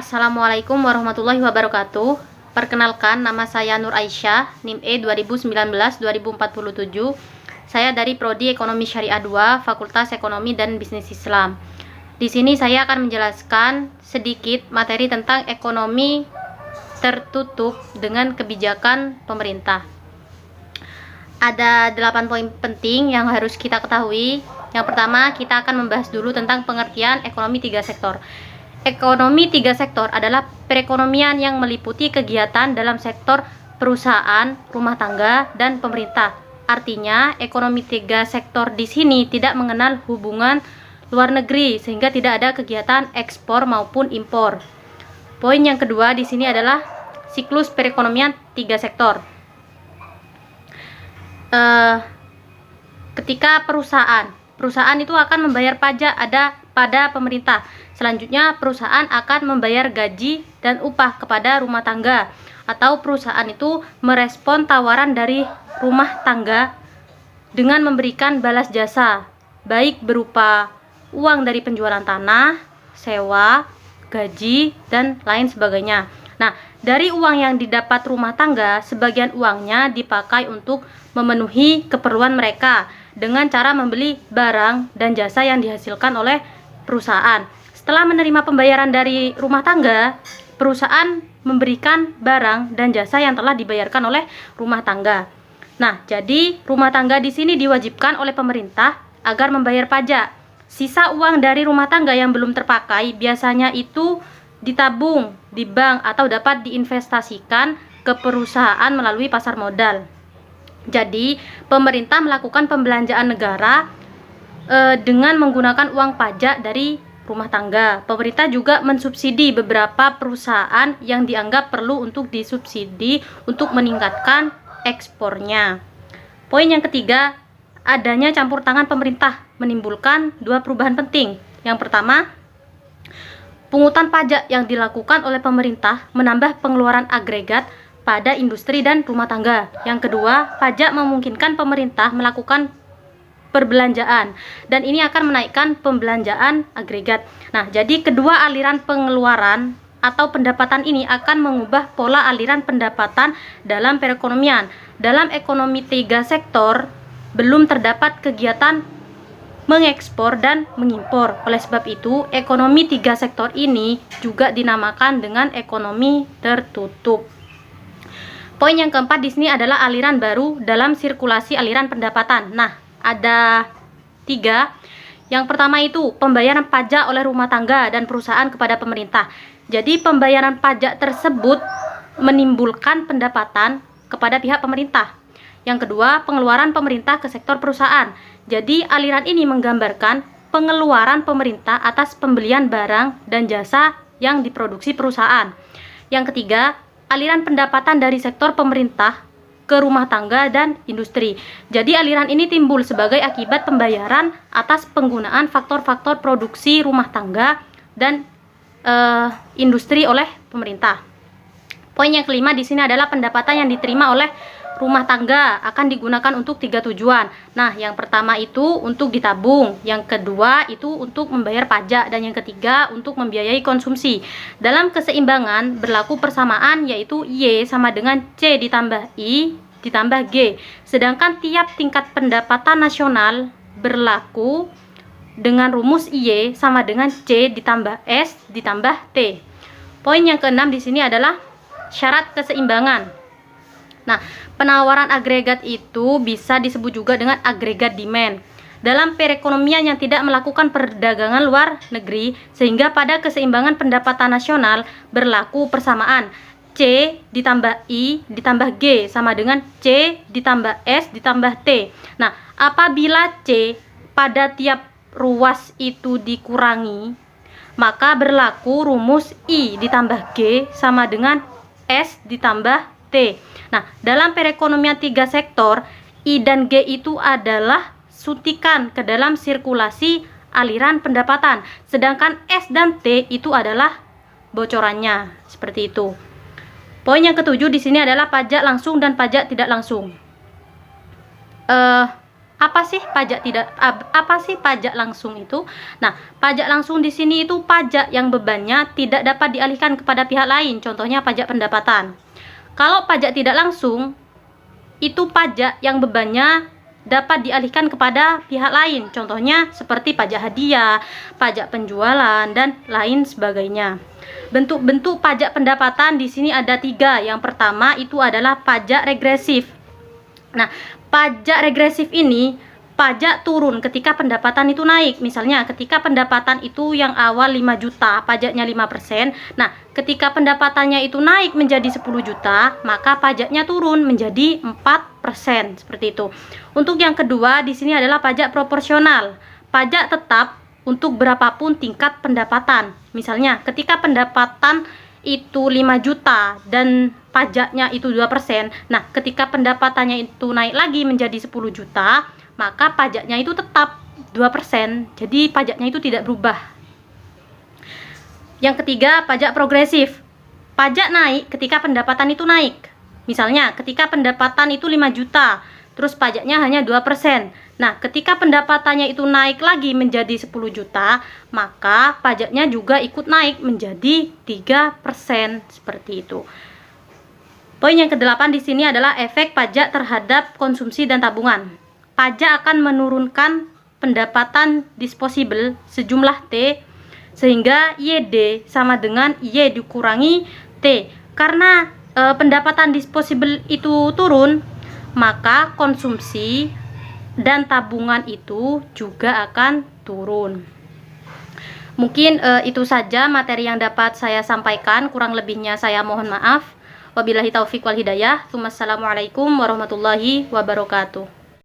Assalamualaikum warahmatullahi wabarakatuh. Perkenalkan, nama saya Nur Aisyah, NIM E 2019-2047. Saya dari Prodi Ekonomi Syariah 2, Fakultas Ekonomi dan Bisnis Islam. Di sini saya akan menjelaskan sedikit materi tentang ekonomi tertutup dengan kebijakan pemerintah. Ada 8 poin penting yang harus kita ketahui. Yang pertama, kita akan membahas dulu tentang pengertian ekonomi 3 sektor. Ekonomi 3 sektor adalah perekonomian yang meliputi kegiatan dalam sektor perusahaan, rumah tangga, dan pemerintah. Artinya, ekonomi 3 sektor di sini tidak mengenal hubungan luar negeri, sehingga tidak ada kegiatan ekspor maupun impor. Poin yang kedua di sini adalah siklus perekonomian 3 sektor. Ketika perusahaan itu akan membayar pajak pada pemerintah. Selanjutnya, perusahaan akan membayar gaji dan upah kepada rumah tangga, atau perusahaan itu merespon tawaran dari rumah tangga dengan memberikan balas jasa, baik berupa uang dari penjualan tanah, sewa, gaji, dan lain sebagainya. Nah, dari uang yang didapat rumah tangga, sebagian uangnya dipakai untuk memenuhi keperluan mereka dengan cara membeli barang dan jasa yang dihasilkan oleh perusahaan. Setelah menerima pembayaran dari rumah tangga, perusahaan memberikan barang dan jasa yang telah dibayarkan oleh rumah tangga. Nah, jadi rumah tangga di sini diwajibkan oleh pemerintah agar membayar pajak. Sisa uang dari rumah tangga yang belum terpakai biasanya itu ditabung di bank atau dapat diinvestasikan ke perusahaan melalui pasar modal. Jadi, pemerintah melakukan pembelanjaan negara dengan menggunakan uang pajak dari rumah tangga. Pemerintah juga mensubsidi beberapa perusahaan yang dianggap perlu untuk disubsidi untuk meningkatkan ekspornya. Poin yang ketiga, adanya campur tangan pemerintah menimbulkan 2 perubahan penting. Yang pertama, pungutan pajak yang dilakukan oleh pemerintah menambah pengeluaran agregat pada industri dan rumah tangga. Yang kedua, pajak memungkinkan pemerintah melakukan perbelanjaan, dan ini akan menaikkan pembelanjaan agregat. Nah, jadi kedua aliran pengeluaran atau pendapatan ini akan mengubah pola aliran pendapatan dalam perekonomian. Dalam ekonomi 3 sektor belum terdapat kegiatan mengekspor dan mengimpor. Oleh sebab itu, ekonomi 3 sektor ini juga dinamakan dengan ekonomi tertutup. Poin yang keempat di sini adalah aliran baru dalam sirkulasi aliran pendapatan. Nah, ada 3. Yang pertama itu pembayaran pajak oleh rumah tangga dan perusahaan kepada pemerintah. Jadi pembayaran pajak tersebut menimbulkan pendapatan kepada pihak pemerintah. Yang kedua, pengeluaran pemerintah ke sektor perusahaan. Jadi aliran ini menggambarkan pengeluaran pemerintah atas pembelian barang dan jasa yang diproduksi perusahaan. Yang ketiga, aliran pendapatan dari sektor pemerintah ke rumah tangga dan industri. Jadi aliran ini timbul sebagai akibat pembayaran atas penggunaan faktor-faktor produksi rumah tangga dan industri oleh pemerintah. Poin yang kelima di sini adalah pendapatan yang diterima oleh rumah tangga akan digunakan untuk 3 tujuan. Nah, yang pertama itu untuk ditabung, yang kedua itu untuk membayar pajak, dan yang ketiga untuk membiayai konsumsi. Dalam keseimbangan berlaku persamaan, yaitu Y sama dengan C ditambah I ditambah G. Sedangkan tiap tingkat pendapatan nasional berlaku dengan rumus Y sama dengan C ditambah S ditambah T. Poin yang keenam di sini adalah syarat keseimbangan. Nah, penawaran agregat itu bisa disebut juga dengan agregat demand. Dalam perekonomian yang tidak melakukan perdagangan luar negeri, sehingga pada keseimbangan pendapatan nasional berlaku persamaan. C ditambah I ditambah G sama dengan C ditambah S ditambah T. Nah, apabila C pada tiap ruas itu dikurangi, maka berlaku rumus I ditambah G sama dengan S ditambah T. Nah, dalam perekonomian 3 sektor, I dan G itu adalah suntikan ke dalam sirkulasi aliran pendapatan, sedangkan S dan T itu adalah bocorannya. Seperti itu. Poin yang ketujuh di sini adalah pajak langsung dan pajak tidak langsung. Apa sih pajak langsung itu? Nah, pajak langsung di sini itu pajak yang bebannya tidak dapat dialihkan kepada pihak lain, contohnya pajak pendapatan. Kalau pajak tidak langsung, itu pajak yang bebannya dapat dialihkan kepada pihak lain, contohnya seperti pajak hadiah, pajak penjualan, dan lain sebagainya. Bentuk-bentuk pajak pendapatan di sini ada 3. Yang pertama itu adalah pajak regresif. Nah, pajak regresif ini pajak turun ketika pendapatan itu naik. Misalnya ketika pendapatan itu yang awal 5 juta, pajaknya 5%. Nah, ketika pendapatannya itu naik menjadi 10 juta, maka pajaknya turun menjadi 4%, seperti itu. Untuk yang kedua di sini adalah pajak proporsional. Pajak tetap untuk berapapun tingkat pendapatan. Misalnya ketika pendapatan itu 5 juta dan pajaknya itu 2%. Nah, ketika pendapatannya itu naik lagi menjadi 10 juta, maka pajaknya itu tetap 2%. Jadi pajaknya itu tidak berubah. Yang ketiga, pajak progresif. Pajak naik ketika pendapatan itu naik. Misalnya, ketika pendapatan itu 5 juta, terus pajaknya hanya 2%. Nah, ketika pendapatannya itu naik lagi menjadi 10 juta, maka pajaknya juga ikut naik menjadi 3%, seperti itu. Poin yang ke-8 di sini adalah efek pajak terhadap konsumsi dan tabungan. Pajak akan menurunkan pendapatan disposable sejumlah T, sehingga YD sama dengan Y dikurangi T. Karena pendapatan disposable itu turun, maka konsumsi dan tabungan itu juga akan turun. Mungkin itu saja materi yang dapat saya sampaikan. Kurang lebihnya saya mohon maaf. Wabillahi taufiq wal hidayah. Wassalamualaikum warahmatullahi wabarakatuh.